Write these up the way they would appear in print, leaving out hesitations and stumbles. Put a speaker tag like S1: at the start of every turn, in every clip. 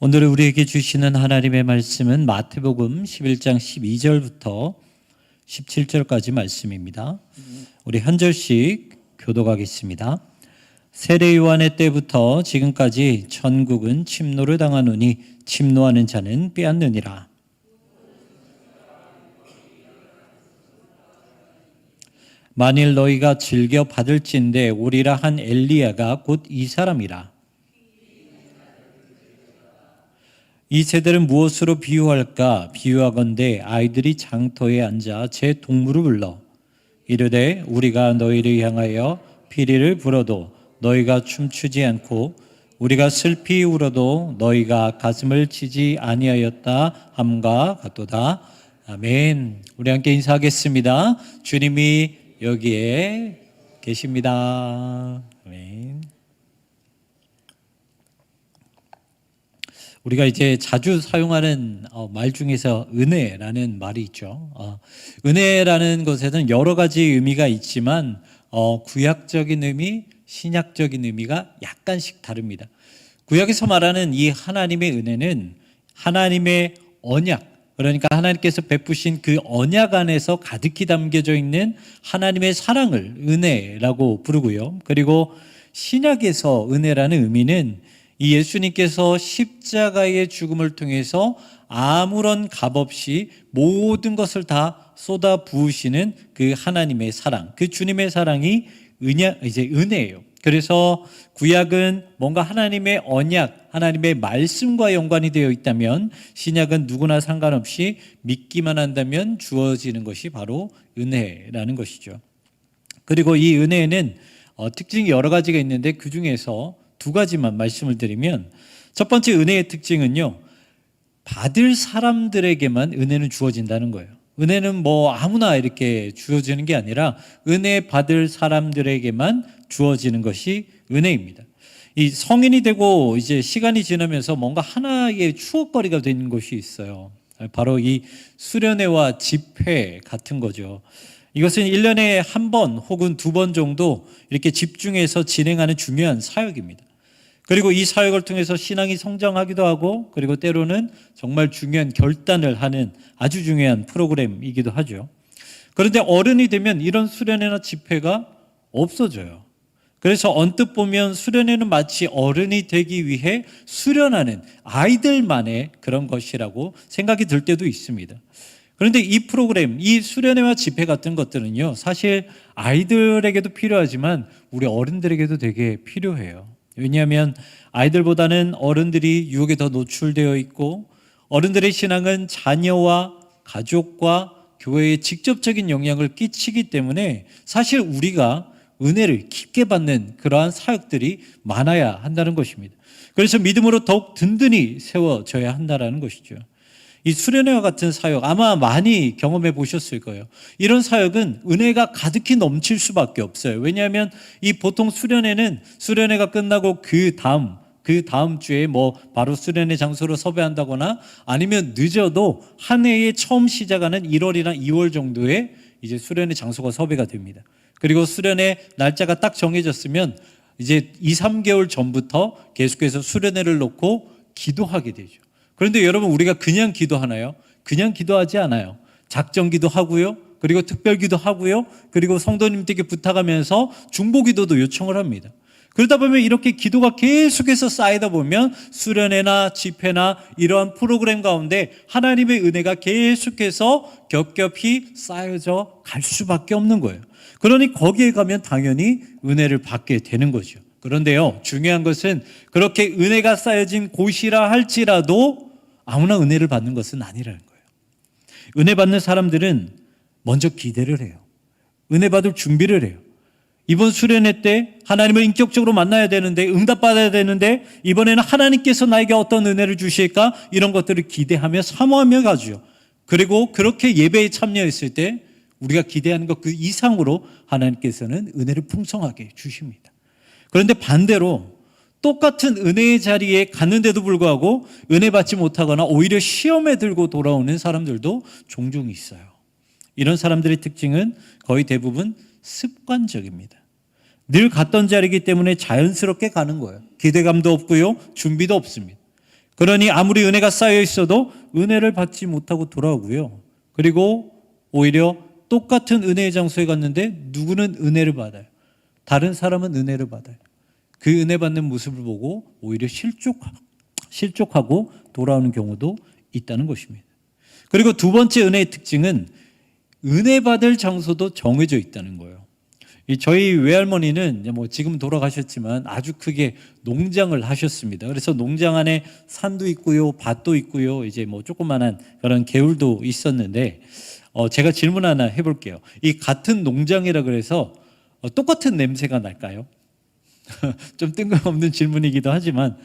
S1: 오늘 우리에게 주시는 하나님의 말씀은 마태복음 11장 12절부터 17절까지 말씀입니다. 우리 한 절씩 교독하겠습니다. 세례 요한의 때부터 지금까지 천국은 침노를 당하노니 침노하는 자는 빼앗느니라. 만일 너희가 즐겨 받을진대 오리라 한 엘리야가 곧 이 사람이라. 이 세대를 무엇으로 비유할까? 비유하건대 아이들이 장터에 앉아 제 동물을 불러 이르되 우리가 너희를 향하여 피리를 불어도 너희가 춤추지 않고 우리가 슬피 울어도 너희가 가슴을 치지 아니하였다 함과 같도다. 아멘. 우리 함께 인사하겠습니다. 주님이 여기에 계십니다. 아멘. 우리가 이제 자주 사용하는 말 중에서 은혜라는 말이 있죠. 은혜라는 것에는 여러 가지 의미가 있지만 구약적인 의미, 신약적인 의미가 약간씩 다릅니다. 구약에서 말하는 이 하나님의 은혜는 하나님의 언약, 그러니까 하나님께서 베푸신 그 언약 안에서 가득히 담겨져 있는 하나님의 사랑을 은혜라고 부르고요. 그리고 신약에서 은혜라는 의미는 이 예수님께서 십자가의 죽음을 통해서 아무런 값 없이 모든 것을 다 쏟아 부으시는 그 하나님의 사랑, 그 주님의 사랑이 은혜예요. 그래서 구약은 뭔가 하나님의 언약, 하나님의 말씀과 연관이 되어 있다면 신약은 누구나 상관없이 믿기만 한다면 주어지는 것이 바로 은혜라는 것이죠. 그리고 이 은혜는 특징이 여러 가지가 있는데 그 중에서 두 가지만 말씀을 드리면, 첫 번째 은혜의 특징은요, 받을 사람들에게만 은혜는 주어진다는 거예요. 은혜는 뭐 아무나 이렇게 주어지는 게 아니라 은혜 받을 사람들에게만 주어지는 것이 은혜입니다. 이 성인이 되고 이제 시간이 지나면서 뭔가 하나의 추억거리가 되는 것이 있어요. 바로 이 수련회와 집회 같은 거죠. 이것은 1년에 한 번 혹은 두 번 정도 이렇게 집중해서 진행하는 중요한 사역입니다. 그리고 이 사역을 통해서 신앙이 성장하기도 하고, 그리고 때로는 정말 중요한 결단을 하는 아주 중요한 프로그램이기도 하죠. 그런데 어른이 되면 이런 수련회나 집회가 없어져요. 그래서 언뜻 보면 수련회는 마치 어른이 되기 위해 수련하는 아이들만의 그런 것이라고 생각이 들 때도 있습니다. 그런데 이 프로그램, 이 수련회와 집회 같은 것들은요, 사실 아이들에게도 필요하지만 우리 어른들에게도 되게 필요해요. 왜냐하면 아이들보다는 어른들이 유혹에 더 노출되어 있고, 어른들의 신앙은 자녀와 가족과 교회에 직접적인 영향을 끼치기 때문에 사실 우리가 은혜를 깊게 받는 그러한 사역들이 많아야 한다는 것입니다. 그래서 믿음으로 더욱 든든히 세워져야 한다는 것이죠. 이 수련회와 같은 사역 아마 많이 경험해 보셨을 거예요. 이런 사역은 은혜가 가득히 넘칠 수밖에 없어요. 왜냐하면 이 보통 수련회가 끝나고 그 다음 주에 뭐 바로 수련회 장소로 섭외한다거나 아니면 늦어도 한 해에 처음 시작하는 1월이나 2월 정도에 이제 수련회 장소가 섭외가 됩니다. 그리고 수련회 날짜가 딱 정해졌으면 이제 2, 3개월 전부터 계속해서 수련회를 놓고 기도하게 되죠. 그런데 여러분, 우리가 그냥 기도하나요? 그냥 기도하지 않아요. 작정기도 하고요. 그리고 특별기도 하고요. 그리고 성도님들께 부탁하면서 중보기도도 요청을 합니다. 그러다 보면 이렇게 기도가 계속해서 쌓이다 보면 수련회나 집회나 이러한 프로그램 가운데 하나님의 은혜가 계속해서 겹겹이 쌓여져 갈 수밖에 없는 거예요. 그러니 거기에 가면 당연히 은혜를 받게 되는 거죠. 그런데요, 중요한 것은 그렇게 은혜가 쌓여진 곳이라 할지라도 아무나 은혜를 받는 것은 아니라는 거예요. 은혜 받는 사람들은 먼저 기대를 해요. 은혜 받을 준비를 해요. 이번 수련회 때 하나님을 인격적으로 만나야 되는데, 응답받아야 되는데, 이번에는 하나님께서 나에게 어떤 은혜를 주실까? 이런 것들을 기대하며 사모하며 가죠. 그리고 그렇게 예배에 참여했을 때 우리가 기대하는 것 그 이상으로 하나님께서는 은혜를 풍성하게 주십니다. 그런데 반대로 똑같은 은혜의 자리에 갔는데도 불구하고 은혜 받지 못하거나 오히려 시험에 들고 돌아오는 사람들도 종종 있어요. 이런 사람들의 특징은 거의 대부분 습관적입니다. 늘 갔던 자리이기 때문에 자연스럽게 가는 거예요. 기대감도 없고요, 준비도 없습니다. 그러니 아무리 은혜가 쌓여 있어도 은혜를 받지 못하고 돌아오고요. 그리고 오히려 똑같은 은혜의 장소에 갔는데 누구는 은혜를 받아요. 다른 사람은 은혜를 받아요. 그 은혜 받는 모습을 보고 오히려 실족하고 돌아오는 경우도 있다는 것입니다. 그리고 두 번째 은혜의 특징은 은혜 받을 장소도 정해져 있다는 거예요. 저희 외할머니는 지금 돌아가셨지만 아주 크게 농장을 하셨습니다. 그래서 농장 안에 산도 있고요, 밭도 있고요, 이제 조그만한 그런 개울도 있었는데, 제가 질문 하나 해볼게요. 이 같은 농장이라 그래서 똑같은 냄새가 날까요? 좀 뜬금없는 질문이기도 하지만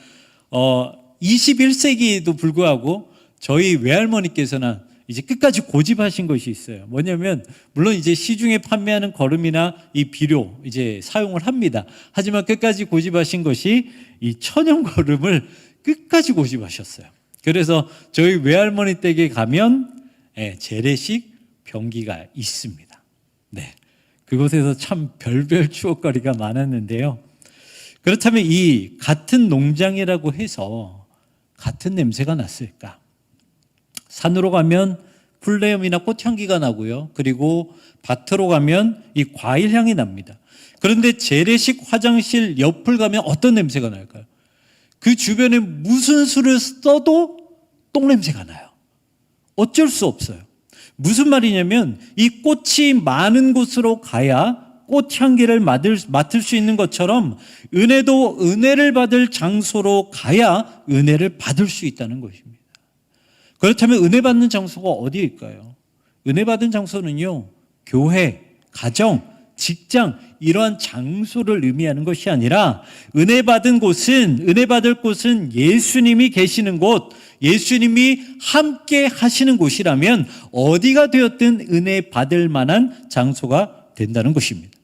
S1: 21세기에도 불구하고 저희 외할머니께서는 이제 끝까지 고집하신 것이 있어요. 뭐냐면 물론 이제 시중에 판매하는 거름이나 이 비료 이제 사용을 합니다. 하지만 끝까지 고집하신 것이 이 천연 거름을 끝까지 고집하셨어요. 그래서 저희 외할머니 댁에 가면 재래식 변기가 있습니다. 네, 그곳에서 참 별별 추억거리가 많았는데요. 그렇다면 이 같은 농장이라고 해서 같은 냄새가 났을까? 산으로 가면 풀네음이나 꽃향기가 나고요. 그리고 밭으로 가면 이 과일향이 납니다. 그런데 재래식 화장실 옆을 가면 어떤 냄새가 날까요? 그 주변에 무슨 수를 써도 똥냄새가 나요. 어쩔 수 없어요. 무슨 말이냐면 이 꽃이 많은 곳으로 가야 꽃향기를 맡을 수 있는 것처럼 은혜도 은혜를 받을 장소로 가야 은혜를 받을 수 있다는 것입니다. 그렇다면 은혜 받는 장소가 어디일까요? 은혜 받은 장소는요, 교회, 가정, 직장 이러한 장소를 의미하는 것이 아니라 은혜 받은 곳은, 은혜 받을 곳은 예수님이 계시는 곳, 예수님이 함께 하시는 곳이라면 어디가 되었든 은혜 받을 만한 장소가 된다는 것입니다.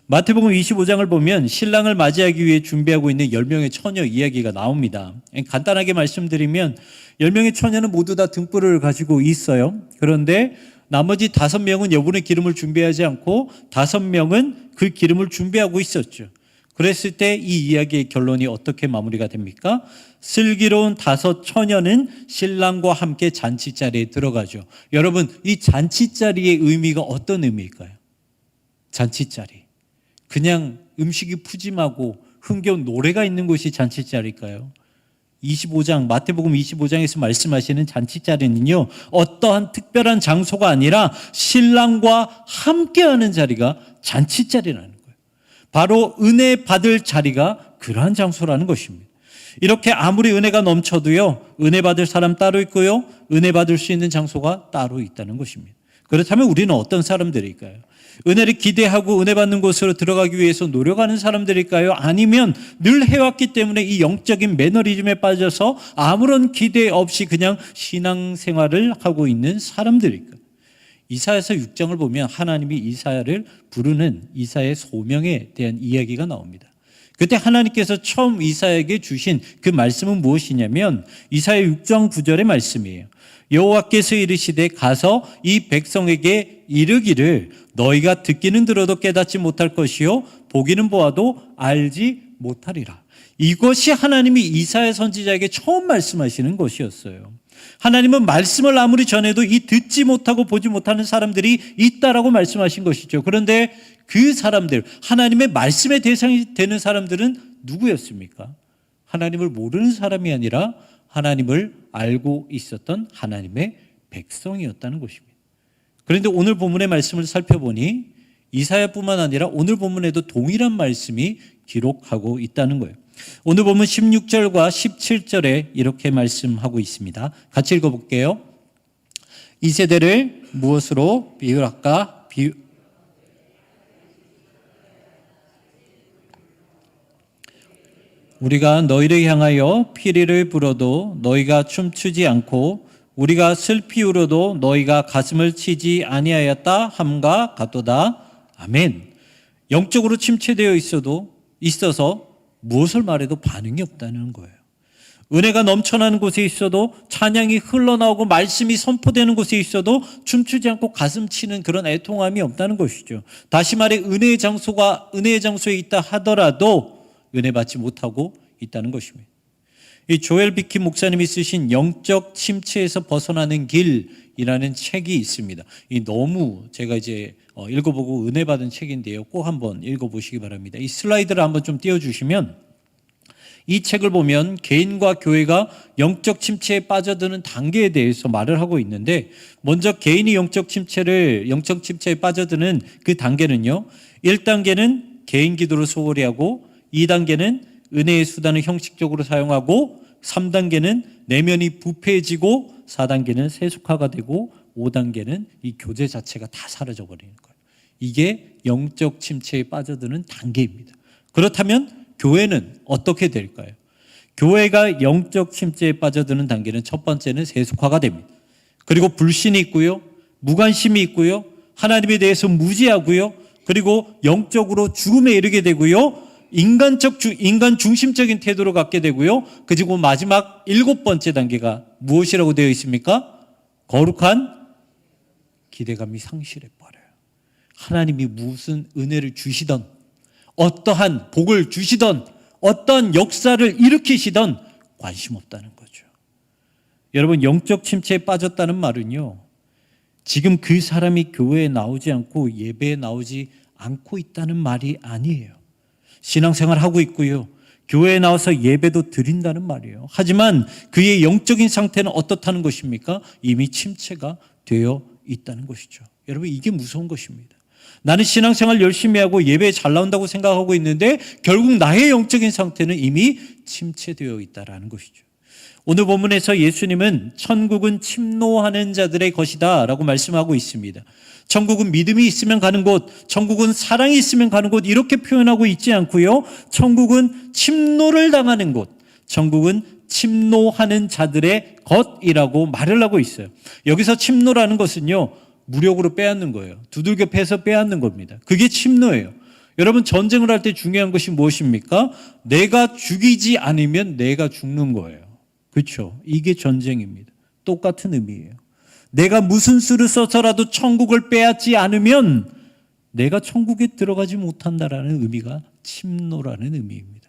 S1: 마태복음 25장을 보면 신랑을 맞이하기 위해 준비하고 있는 10명의 처녀 이야기가 나옵니다. 간단하게 말씀드리면 10명의 처녀는 모두 다 등불을 가지고 있어요. 그런데 나머지 5명은 여분의 기름을 준비하지 않고 5명은 그 기름을 준비하고 있었죠. 그랬을 때 이 이야기의 결론이 어떻게 마무리가 됩니까? 슬기로운 5 처녀는 신랑과 함께 잔치자리에 들어가죠. 여러분, 이 잔치자리의 의미가 어떤 의미일까요? 잔치자리. 그냥 음식이 푸짐하고 흥겨운 노래가 있는 곳이 잔치자리일까요? 25장, 마태복음 25장에서 말씀하시는 잔치자리는요, 어떠한 특별한 장소가 아니라 신랑과 함께하는 자리가 잔치자리라는 거예요. 바로 은혜 받을 자리가 그러한 장소라는 것입니다. 이렇게 아무리 은혜가 넘쳐도요, 은혜 받을 사람 따로 있고요, 은혜 받을 수 있는 장소가 따로 있다는 것입니다. 그렇다면 우리는 어떤 사람들일까요? 은혜를 기대하고 은혜 받는 곳으로 들어가기 위해서 노력하는 사람들일까요? 아니면 늘 해왔기 때문에 이 영적인 매너리즘에 빠져서 아무런 기대 없이 그냥 신앙생활을 하고 있는 사람들일까요? 이사야서 6장을 보면 하나님이 이사야를 부르는 이사야의 소명에 대한 이야기가 나옵니다. 그때 하나님께서 처음 이사야에게 주신 그 말씀은 무엇이냐면 이사야 6장 9절의 말씀이에요. 여호와께서 이르시되 가서 이 백성에게 이르기를 너희가 듣기는 들어도 깨닫지 못할 것이요 보기는 보아도 알지 못하리라. 이것이 하나님이 이사야 선지자에게 처음 말씀하시는 것이었어요. 하나님은 말씀을 아무리 전해도 이 듣지 못하고 보지 못하는 사람들이 있다라고 말씀하신 것이죠. 그런데 그 사람들, 하나님의 말씀의 대상이 되는 사람들은 누구였습니까? 하나님을 모르는 사람이 아니라 하나님을 알고 있었던 하나님의 백성이었다는 것입니다. 그런데 오늘 본문의 말씀을 살펴보니 이사야뿐만 아니라 오늘 본문에도 동일한 말씀이 기록하고 있다는 거예요. 오늘 본문 16절과 17절에 이렇게 말씀하고 있습니다. 같이 읽어볼게요. 이 세대를 무엇으로 비유할까? 우리가 너희를 향하여 피리를 불어도 너희가 춤추지 않고 우리가 슬피 울어도 너희가 가슴을 치지 아니하였다 함과 같도다. 아멘. 영적으로 침체되어 있어서 무엇을 말해도 반응이 없다는 거예요. 은혜가 넘쳐나는 곳에 있어도 찬양이 흘러나오고 말씀이 선포되는 곳에 있어도 춤추지 않고 가슴 치는 그런 애통함이 없다는 것이죠. 다시 말해 은혜의 장소에 있다 하더라도 은혜 받지 못하고 있다는 것입니다. 이 조엘 비키 목사님이 쓰신 영적 침체에서 벗어나는 길이라는 책이 있습니다. 이 너무 제가 이제 읽어보고 은혜 받은 책인데요. 꼭 한번 읽어보시기 바랍니다. 이 슬라이드를 한번 좀 띄워주시면 이 책을 보면 개인과 교회가 영적 침체에 빠져드는 단계에 대해서 말을 하고 있는데, 먼저 개인이 영적 침체에 빠져드는 그 단계는요, 1단계는 개인 기도를 소홀히 하고, 2단계는 은혜의 수단을 형식적으로 사용하고, 3단계는 내면이 부패해지고, 4단계는 세속화가 되고, 5단계는 이 교제 자체가 다 사라져 버리는 거예요. 이게 영적 침체에 빠져드는 단계입니다. 그렇다면 교회는 어떻게 될까요? 교회가 영적 침체에 빠져드는 단계는 첫 번째는 세속화가 됩니다. 그리고 불신이 있고요, 무관심이 있고요, 하나님에 대해서 무지하고요, 그리고 영적으로 죽음에 이르게 되고요, 인간 중심적인 태도를 갖게 되고요. 그리고 마지막 7번째 단계가 무엇이라고 되어 있습니까? 거룩한 기대감이 상실해 버려요. 하나님이 무슨 은혜를 주시던, 어떠한 복을 주시던, 어떤 역사를 일으키시던 관심 없다는 거죠. 여러분, 영적 침체에 빠졌다는 말은요, 지금 그 사람이 교회에 나오지 않고 예배에 나오지 않고 있다는 말이 아니에요. 신앙생활 하고 있고요, 교회에 나와서 예배도 드린다는 말이에요. 하지만 그의 영적인 상태는 어떻다는 것입니까? 이미 침체가 되어 있다는 것이죠. 여러분, 이게 무서운 것입니다. 나는 신앙생활 열심히 하고 예배에 잘 나온다고 생각하고 있는데 결국 나의 영적인 상태는 이미 침체되어 있다는 것이죠. 오늘 본문에서 예수님은 천국은 침노하는 자들의 것이다 라고 말씀하고 있습니다. 천국은 믿음이 있으면 가는 곳, 천국은 사랑이 있으면 가는 곳, 이렇게 표현하고 있지 않고요, 천국은 침노를 당하는 곳, 천국은 침노하는 자들의 것이라고 말을 하고 있어요. 여기서 침노라는 것은요, 무력으로 빼앗는 거예요. 두들겨 패서 빼앗는 겁니다. 그게 침노예요. 여러분, 전쟁을 할 때 중요한 것이 무엇입니까? 내가 죽이지 않으면 내가 죽는 거예요. 그렇죠? 이게 전쟁입니다. 똑같은 의미예요. 내가 무슨 수를 써서라도 천국을 빼앗지 않으면 내가 천국에 들어가지 못한다라는 의미가 침노라는 의미입니다.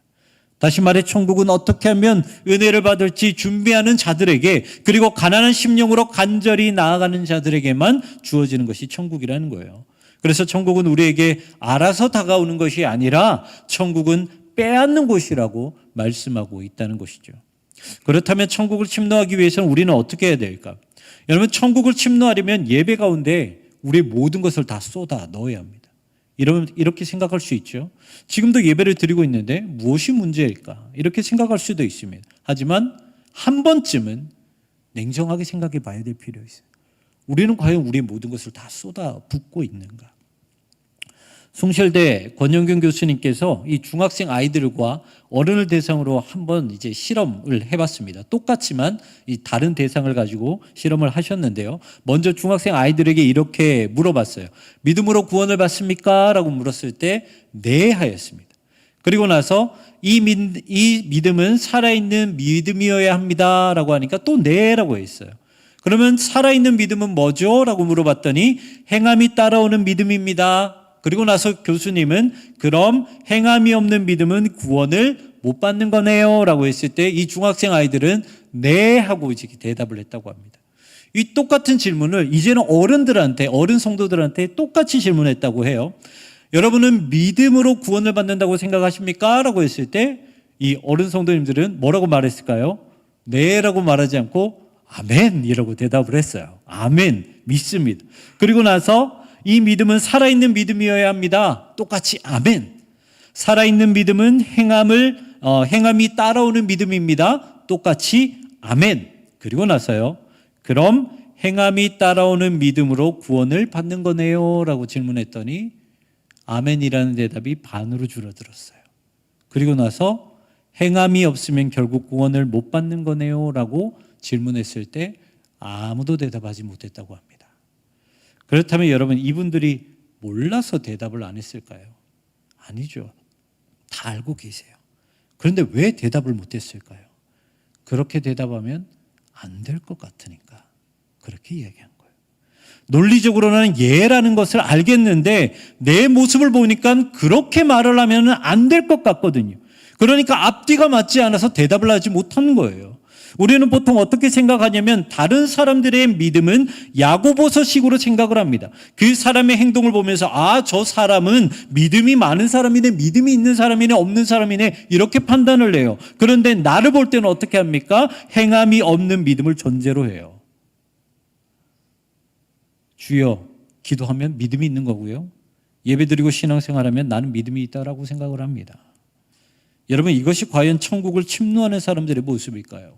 S1: 다시 말해, 천국은 어떻게 하면 은혜를 받을지 준비하는 자들에게, 그리고 가난한 심령으로 간절히 나아가는 자들에게만 주어지는 것이 천국이라는 거예요. 그래서 천국은 우리에게 알아서 다가오는 것이 아니라 천국은 빼앗는 곳이라고 말씀하고 있다는 것이죠. 그렇다면 천국을 침노하기 위해서는 우리는 어떻게 해야 될까? 여러분, 천국을 침노하려면 예배 가운데 우리의 모든 것을 다 쏟아 넣어야 합니다. 이렇게 생각할 수 있죠. 지금도 예배를 드리고 있는데 무엇이 문제일까? 이렇게 생각할 수도 있습니다. 하지만 한 번쯤은 냉정하게 생각해 봐야 될 필요가 있어요. 우리는 과연 우리의 모든 것을 다 쏟아 붓고 있는가? 숭실대 권영균 교수님께서 이 중학생 아이들과 어른을 대상으로 한번 이제 실험을 해봤습니다. 똑같지만 이 다른 대상을 가지고 실험을 하셨는데요. 먼저 중학생 아이들에게 이렇게 물어봤어요. 믿음으로 구원을 받습니까? 라고 물었을 때 네 하였습니다. 그리고 나서 이 믿음은 살아있는 믿음이어야 합니다 라고 하니까 또 네라고 했어요. 그러면 살아있는 믿음은 뭐죠? 라고 물어봤더니 행함이 따라오는 믿음입니다. 그리고 나서 교수님은 그럼 행함이 없는 믿음은 구원을 못 받는 거네요 라고 했을 때 이 중학생 아이들은 네 하고 이제 대답을 했다고 합니다. 이 똑같은 질문을 이제는 어른 성도들한테 똑같이 질문했다고 해요. 여러분은 믿음으로 구원을 받는다고 생각하십니까? 라고 했을 때 이 어른 성도님들은 뭐라고 말했을까요? 네 라고 말하지 않고 아멘 이라고 대답을 했어요. 아멘, 믿습니다. 그리고 나서 이 믿음은 살아있는 믿음이어야 합니다. 똑같이 아멘. 살아있는 믿음은 행함이 따라오는 믿음입니다. 똑같이 아멘. 그리고 나서요, 그럼 행함이 따라오는 믿음으로 구원을 받는 거네요 라고 질문했더니 아멘이라는 대답이 반으로 줄어들었어요. 그리고 나서 행함이 없으면 결국 구원을 못 받는 거네요 라고 질문했을 때 아무도 대답하지 못했다고 합니다. 그렇다면 여러분, 이분들이 몰라서 대답을 안 했을까요? 아니죠. 다 알고 계세요. 그런데 왜 대답을 못했을까요? 그렇게 대답하면 안 될 것 같으니까 그렇게 이야기한 거예요. 논리적으로는 예라는 것을 알겠는데 내 모습을 보니까 그렇게 말을 하면 안 될 것 같거든요. 그러니까 앞뒤가 맞지 않아서 대답을 하지 못하는 거예요. 우리는 보통 어떻게 생각하냐면 다른 사람들의 믿음은 야고보서식으로 생각을 합니다. 그 사람의 행동을 보면서 저 사람은 믿음이 많은 사람이네, 믿음이 있는 사람이네, 없는 사람이네 이렇게 판단을 해요. 그런데 나를 볼 때는 어떻게 합니까? 행함이 없는 믿음을 전제로 해요. 주여 기도하면 믿음이 있는 거고요. 예배드리고 신앙생활하면 나는 믿음이 있다라고 생각을 합니다. 여러분, 이것이 과연 천국을 침노하는 사람들의 모습일까요?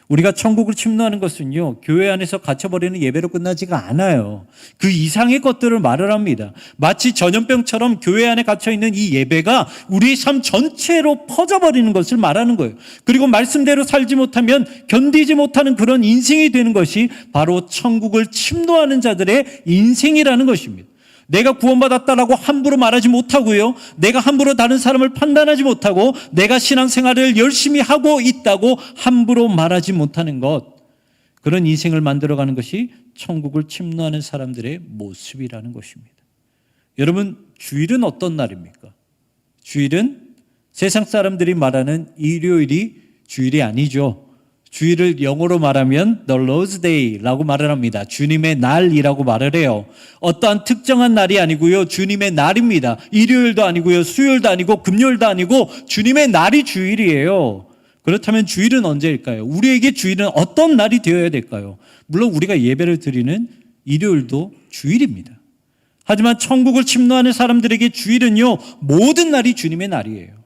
S1: 우리가 천국을 침노하는 것은요, 교회 안에서 갇혀버리는 예배로 끝나지가 않아요. 그 이상의 것들을 말을 합니다. 마치 전염병처럼 교회 안에 갇혀있는 이 예배가 우리의 삶 전체로 퍼져버리는 것을 말하는 거예요. 그리고 말씀대로 살지 못하면 견디지 못하는 그런 인생이 되는 것이 바로 천국을 침노하는 자들의 인생이라는 것입니다. 내가 구원받았다라고 함부로 말하지 못하고요. 내가 함부로 다른 사람을 판단하지 못하고 내가 신앙생활을 열심히 하고 있다고 함부로 말하지 못하는 것. 그런 인생을 만들어가는 것이 천국을 침노하는 사람들의 모습이라는 것입니다. 여러분, 주일은 어떤 날입니까? 주일은 세상 사람들이 말하는 일요일이 주일이 아니죠. 주일을 영어로 말하면 The Lord's Day라고 말을 합니다. 주님의 날이라고 말을 해요. 어떠한 특정한 날이 아니고요. 주님의 날입니다. 일요일도 아니고요. 수요일도 아니고 금요일도 아니고 주님의 날이 주일이에요. 그렇다면 주일은 언제일까요? 우리에게 주일은 어떤 날이 되어야 될까요? 물론 우리가 예배를 드리는 일요일도 주일입니다. 하지만 천국을 침노하는 사람들에게 주일은요, 모든 날이 주님의 날이에요.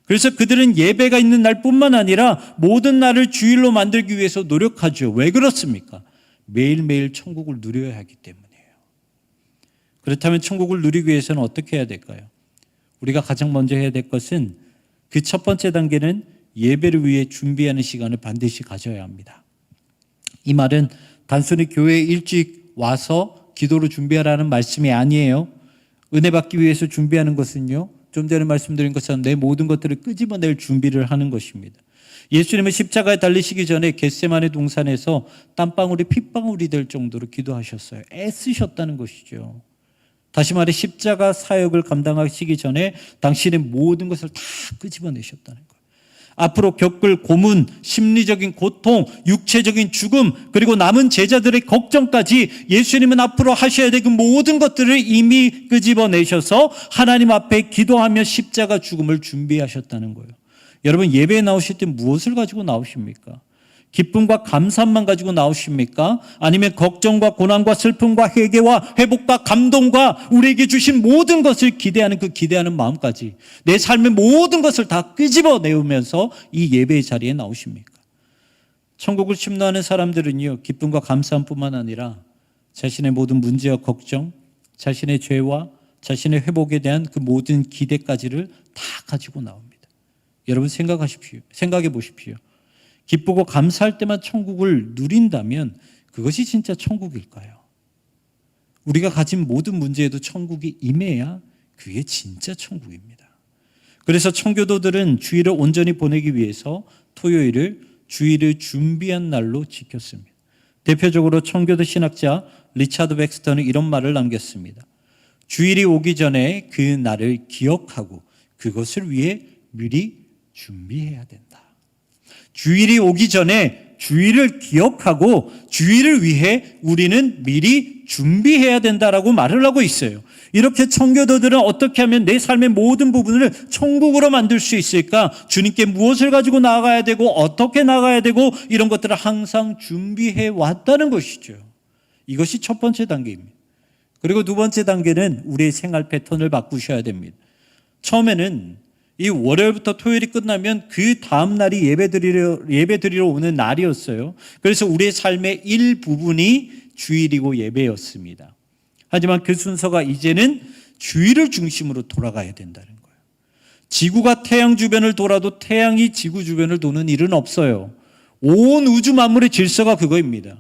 S1: 그래서 그들은 예배가 있는 날뿐만 아니라 모든 날을 주일로 만들기 위해서 노력하죠. 왜 그렇습니까? 매일매일 천국을 누려야 하기 때문이에요. 그렇다면 천국을 누리기 위해서는 어떻게 해야 될까요? 우리가 가장 먼저 해야 될 것은 그 첫 번째 단계는 예배를 위해 준비하는 시간을 반드시 가져야 합니다. 이 말은 단순히 교회에 일찍 와서 기도로 준비하라는 말씀이 아니에요. 은혜 받기 위해서 준비하는 것은요, 좀 전에 말씀드린 것처럼 내 모든 것들을 끄집어낼 준비를 하는 것입니다. 예수님은 십자가에 달리시기 전에 겟세마네 동산에서 땀방울이 핏방울이 될 정도로 기도하셨어요. 애쓰셨다는 것이죠. 다시 말해 십자가 사역을 감당하시기 전에 당신의 모든 것을 다 끄집어내셨다는 거예요. 앞으로 겪을 고문, 심리적인 고통, 육체적인 죽음, 그리고 남은 제자들의 걱정까지 예수님은 앞으로 하셔야 될 그 모든 것들을 이미 끄집어내셔서 하나님 앞에 기도하며 십자가 죽음을 준비하셨다는 거예요. 여러분, 예배에 나오실 때 무엇을 가지고 나오십니까? 기쁨과 감사만 가지고 나오십니까? 아니면 걱정과 고난과 슬픔과 회개와 회복과 감동과 우리에게 주신 모든 것을 기대하는 그 기대하는 마음까지 내 삶의 모든 것을 다 끄집어내면서 이 예배의 자리에 나오십니까? 천국을 침노하는 사람들은요, 기쁨과 감사함뿐만 아니라 자신의 모든 문제와 걱정, 자신의 죄와 자신의 회복에 대한 그 모든 기대까지를 다 가지고 나옵니다. 여러분, 생각해 보십시오. 기쁘고 감사할 때만 천국을 누린다면 그것이 진짜 천국일까요? 우리가 가진 모든 문제에도 천국이 임해야 그게 진짜 천국입니다. 그래서 청교도들은 주일을 온전히 보내기 위해서 토요일을 주일을 준비한 날로 지켰습니다. 대표적으로 청교도 신학자 리차드 백스터는 이런 말을 남겼습니다. 주일이 오기 전에 그 날을 기억하고 그것을 위해 미리 준비해야 된다. 주일이 오기 전에 주일을 기억하고 주일을 위해 우리는 미리 준비해야 된다라고 말을 하고 있어요. 이렇게 청교도들은 어떻게 하면 내 삶의 모든 부분을 천국으로 만들 수 있을까? 주님께 무엇을 가지고 나가야 되고 어떻게 나가야 되고 이런 것들을 항상 준비해 왔다는 것이죠. 이것이 첫 번째 단계입니다. 그리고 두 번째 단계는 우리의 생활 패턴을 바꾸셔야 됩니다. 처음에는 이 월요일부터 토요일이 끝나면 그 다음 날이 예배드리러 오는 날이었어요. 그래서 우리의 삶의 일부분이 주일이고 예배였습니다. 하지만 그 순서가 이제는 주일을 중심으로 돌아가야 된다는 거예요. 지구가 태양 주변을 돌아도 태양이 지구 주변을 도는 일은 없어요. 온 우주 만물의 질서가 그거입니다.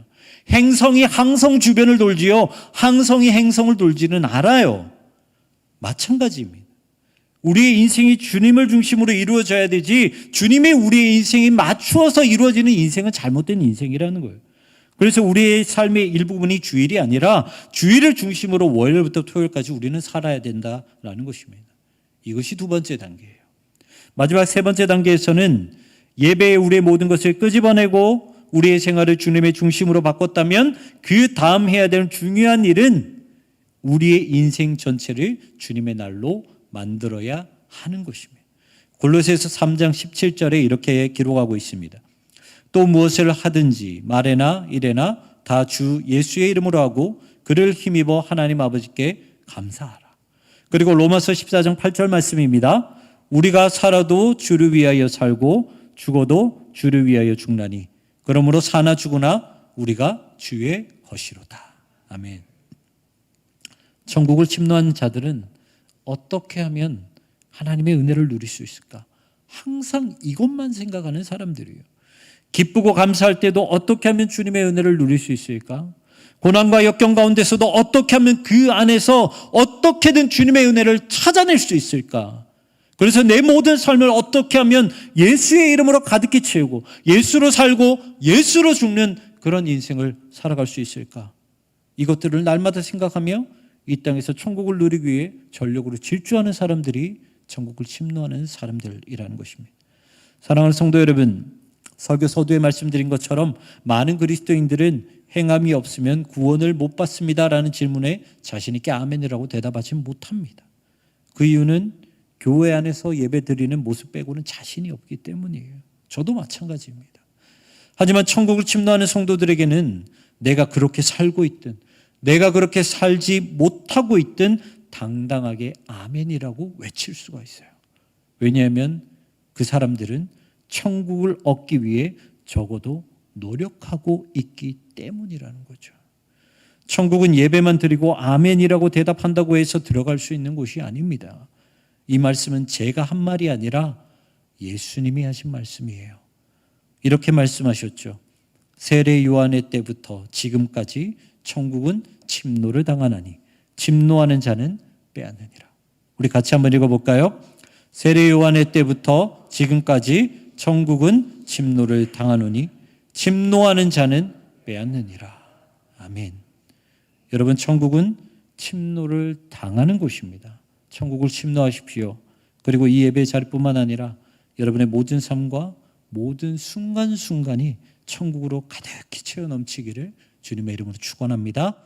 S1: 행성이 항성 주변을 돌지요, 항성이 행성을 돌지는 않아요. 마찬가지입니다. 우리의 인생이 주님을 중심으로 이루어져야 되지, 주님이 우리의 인생에 맞추어서 이루어지는 인생은 잘못된 인생이라는 거예요. 그래서 우리의 삶의 일부분이 주일이 아니라 주일을 중심으로 월요일부터 토요일까지 우리는 살아야 된다라는 것입니다. 이것이 두 번째 단계예요. 마지막 세 번째 단계에서는 예배에 우리의 모든 것을 끄집어내고 우리의 생활을 주님의 중심으로 바꿨다면 그 다음 해야 되는 중요한 일은 우리의 인생 전체를 주님의 날로 만들어야 하는 것입니다. 골로새서 3장 17절에 이렇게 기록하고 있습니다. 또 무엇을 하든지 말에나 일에나 다 주 예수의 이름으로 하고 그를 힘입어 하나님 아버지께 감사하라. 그리고 로마서 14장 8절 말씀입니다. 우리가 살아도 주를 위하여 살고 죽어도 주를 위하여 죽나니 그러므로 사나 죽으나 우리가 주의 것이로다. 아멘. 천국을 침노하는 자들은 어떻게 하면 하나님의 은혜를 누릴 수 있을까? 항상 이것만 생각하는 사람들이에요. 기쁘고 감사할 때도 어떻게 하면 주님의 은혜를 누릴 수 있을까? 고난과 역경 가운데서도 어떻게 하면 그 안에서 어떻게든 주님의 은혜를 찾아낼 수 있을까? 그래서 내 모든 삶을 어떻게 하면 예수의 이름으로 가득히 채우고 예수로 살고 예수로 죽는 그런 인생을 살아갈 수 있을까? 이것들을 날마다 생각하며 이 땅에서 천국을 누리기 위해 전력으로 질주하는 사람들이 천국을 침노하는 사람들이라는 것입니다. 사랑하는 성도 여러분, 설교 서두에 말씀드린 것처럼 많은 그리스도인들은 행함이 없으면 구원을 못 받습니다라는 질문에 자신 있게 아멘이라고 대답하지 못합니다. 그 이유는 교회 안에서 예배드리는 모습 빼고는 자신이 없기 때문이에요. 저도 마찬가지입니다. 하지만 천국을 침노하는 성도들에게는 내가 그렇게 살고 있든 내가 그렇게 살지 못하고 있든 당당하게 아멘이라고 외칠 수가 있어요. 왜냐하면 그 사람들은 천국을 얻기 위해 적어도 노력하고 있기 때문이라는 거죠. 천국은 예배만 드리고 아멘이라고 대답한다고 해서 들어갈 수 있는 곳이 아닙니다. 이 말씀은 제가 한 말이 아니라 예수님이 하신 말씀이에요. 이렇게 말씀하셨죠. 세례 요한의 때부터 지금까지 천국은 침노를 당하나니 침노하는 자는 빼앗느니라. 우리 같이 한번 읽어볼까요? 세례 요한의 때부터 지금까지 천국은 침노를 당하노니 침노하는 자는 빼앗느니라. 아멘. 여러분, 천국은 침노를 당하는 곳입니다. 천국을 침노하십시오. 그리고 이 예배 자리뿐만 아니라 여러분의 모든 삶과 모든 순간순간이 천국으로 가득히 채워 넘치기를 주님의 이름으로 축원합니다.